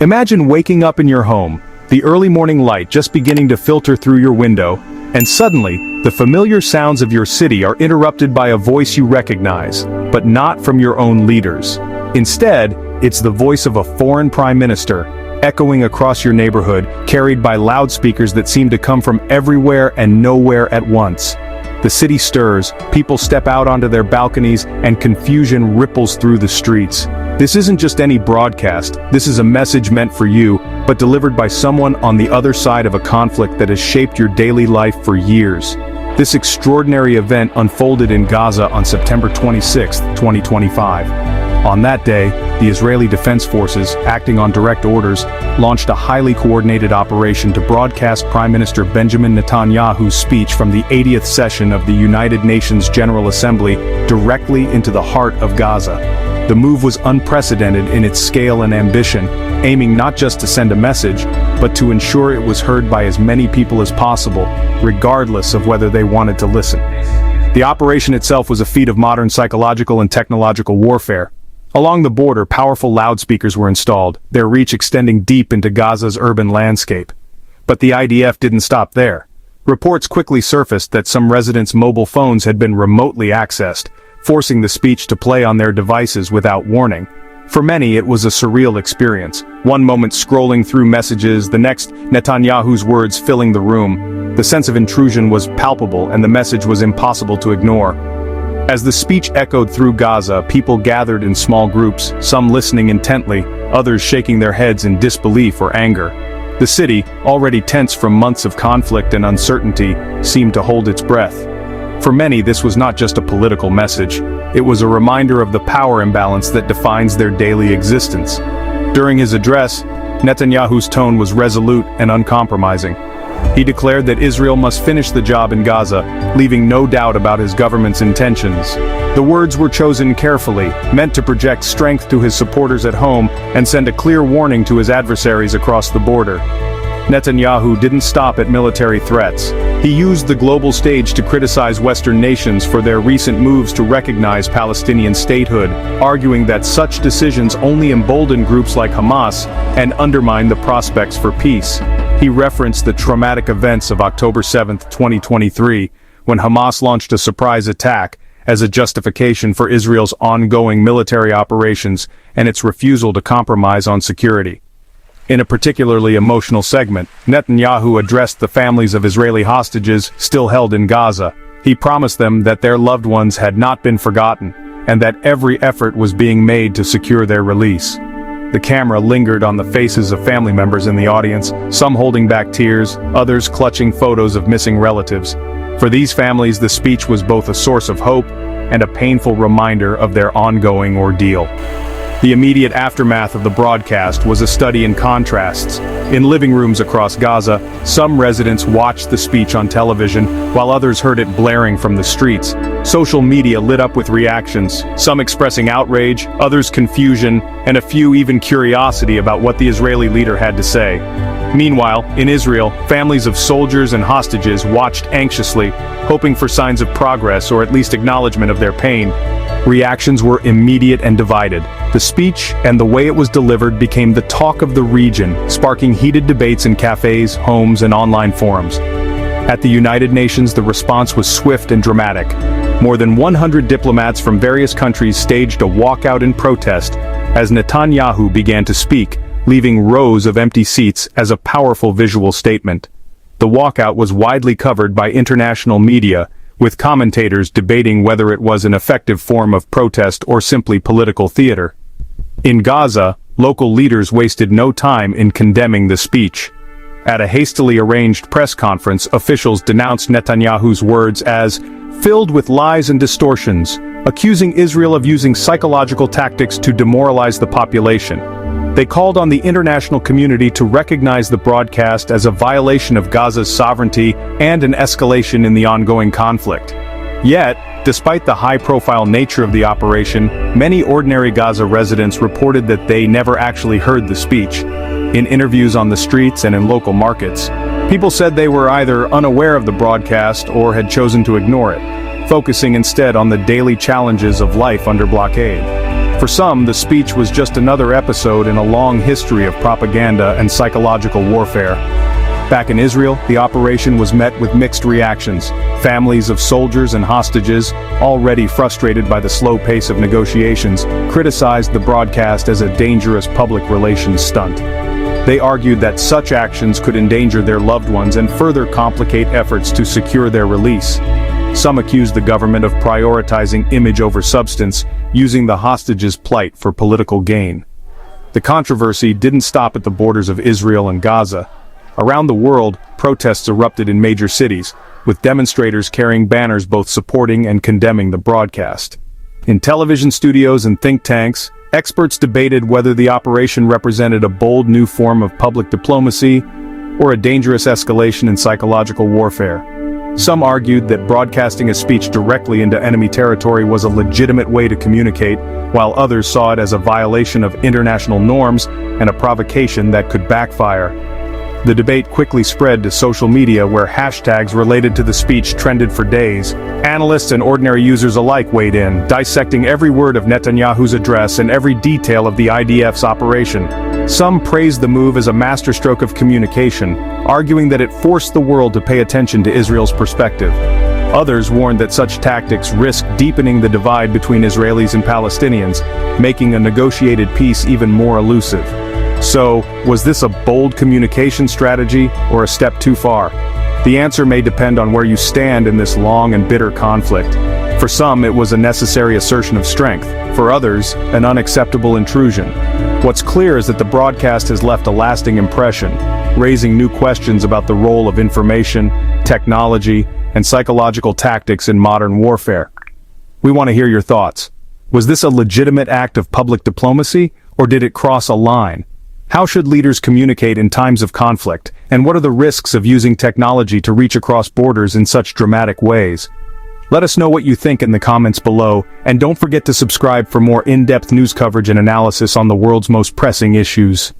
Imagine waking up in your home, the early morning light just beginning to filter through your window, and suddenly, the familiar sounds of your city are interrupted by a voice you recognize, but not from your own leaders. Instead, it's the voice of a foreign prime minister, echoing across your neighborhood, carried by loudspeakers that seem to come from everywhere and nowhere at once. The city stirs, people step out onto their balconies, and confusion ripples through the streets. This isn't just any broadcast, this is a message meant for you, but delivered by someone on the other side of a conflict that has shaped your daily life for years. This extraordinary event unfolded in Gaza on September 26, 2025. On that day, the Israeli Defense Forces, acting on direct orders, launched a highly coordinated operation to broadcast Prime Minister Benjamin Netanyahu's speech from the 80th session of the United Nations General Assembly directly into the heart of Gaza. The move was unprecedented in its scale and ambition, aiming not just to send a message, but to ensure it was heard by as many people as possible, regardless of whether they wanted to listen. The operation itself was a feat of modern psychological and technological warfare. Along the border, powerful loudspeakers were installed, their reach extending deep into Gaza's urban landscape. But the IDF didn't stop there. Reports quickly surfaced that some residents' mobile phones had been remotely accessed, forcing the speech to play on their devices without warning. For many, it was a surreal experience. One moment scrolling through messages, the next Netanyahu's words filling the room. The sense of intrusion was palpable and the message was impossible to ignore. As the speech echoed through Gaza, people gathered in small groups, some listening intently, others shaking their heads in disbelief or anger. The city, already tense from months of conflict and uncertainty, seemed to hold its breath. For many, this was not just a political message, it was a reminder of the power imbalance that defines their daily existence. During his address, Netanyahu's tone was resolute and uncompromising. He declared that Israel must finish the job in Gaza, leaving no doubt about his government's intentions. The words were chosen carefully, meant to project strength to his supporters at home and send a clear warning to his adversaries across the border. Netanyahu didn't stop at military threats. He used the global stage to criticize Western nations for their recent moves to recognize Palestinian statehood, arguing that such decisions only embolden groups like Hamas and undermine the prospects for peace. He referenced the traumatic events of October 7, 2023, when Hamas launched a surprise attack as a justification for Israel's ongoing military operations and its refusal to compromise on security. In a particularly emotional segment, Netanyahu addressed the families of Israeli hostages still held in Gaza. He promised them that their loved ones had not been forgotten, and that every effort was being made to secure their release. The camera lingered on the faces of family members in the audience, some holding back tears, others clutching photos of missing relatives. For these families, the speech was both a source of hope and a painful reminder of their ongoing ordeal. The immediate aftermath of the broadcast was a study in contrasts. In living rooms across Gaza, some residents watched the speech on television, while others heard it blaring from the streets. Social media lit up with reactions, some expressing outrage, others confusion, and a few even curiosity about what the Israeli leader had to say. Meanwhile, in Israel, families of soldiers and hostages watched anxiously, hoping for signs of progress or at least acknowledgement of their pain. Reactions were immediate and divided. The speech and the way it was delivered became the talk of the region, sparking heated debates in cafes, homes, and online forums. At the United Nations, the response was swift and dramatic. More than 100 diplomats from various countries staged a walkout in protest as Netanyahu began to speak, leaving rows of empty seats as a powerful visual statement. The walkout was widely covered by international media, with commentators debating whether it was an effective form of protest or simply political theater. In Gaza, local leaders wasted no time in condemning the speech. At a hastily arranged press conference, officials denounced Netanyahu's words as filled with lies and distortions, accusing Israel of using psychological tactics to demoralize the population. They called on the international community to recognize the broadcast as a violation of Gaza's sovereignty and an escalation in the ongoing conflict. Yet, despite the high-profile nature of the operation, many ordinary Gaza residents reported that they never actually heard the speech. In interviews on the streets and in local markets, people said they were either unaware of the broadcast or had chosen to ignore it, focusing instead on the daily challenges of life under blockade. For some, the speech was just another episode in a long history of propaganda and psychological warfare. Back in Israel, the operation was met with mixed reactions. Families of soldiers and hostages, already frustrated by the slow pace of negotiations, criticized the broadcast as a dangerous public relations stunt. They argued that such actions could endanger their loved ones and further complicate efforts to secure their release. Some accused the government of prioritizing image over substance, using the hostages' plight for political gain. The controversy didn't stop at the borders of Israel and Gaza. Around the world, protests erupted in major cities, with demonstrators carrying banners both supporting and condemning the broadcast. In television studios and think tanks, experts debated whether the operation represented a bold new form of public diplomacy or a dangerous escalation in psychological warfare. Some argued that broadcasting a speech directly into enemy territory was a legitimate way to communicate, while others saw it as a violation of international norms and a provocation that could backfire. The debate quickly spread to social media where hashtags related to the speech trended for days. Analysts and ordinary users alike weighed in, dissecting every word of Netanyahu's address and every detail of the IDF's operation. Some praised the move as a masterstroke of communication, arguing that it forced the world to pay attention to Israel's perspective. Others warned that such tactics risk deepening the divide between Israelis and Palestinians, making a negotiated peace even more elusive. So, was this a bold communication strategy or a step too far? The answer may depend on where you stand in this long and bitter conflict. For some, it was a necessary assertion of strength. For others, an unacceptable intrusion. What's clear is that the broadcast has left a lasting impression, raising new questions about the role of information, technology, and psychological tactics in modern warfare. We want to hear your thoughts. Was this a legitimate act of public diplomacy, or did it cross a line? How should leaders communicate in times of conflict, and what are the risks of using technology to reach across borders in such dramatic ways? Let us know what you think in the comments below, and don't forget to subscribe for more in-depth news coverage and analysis on the world's most pressing issues.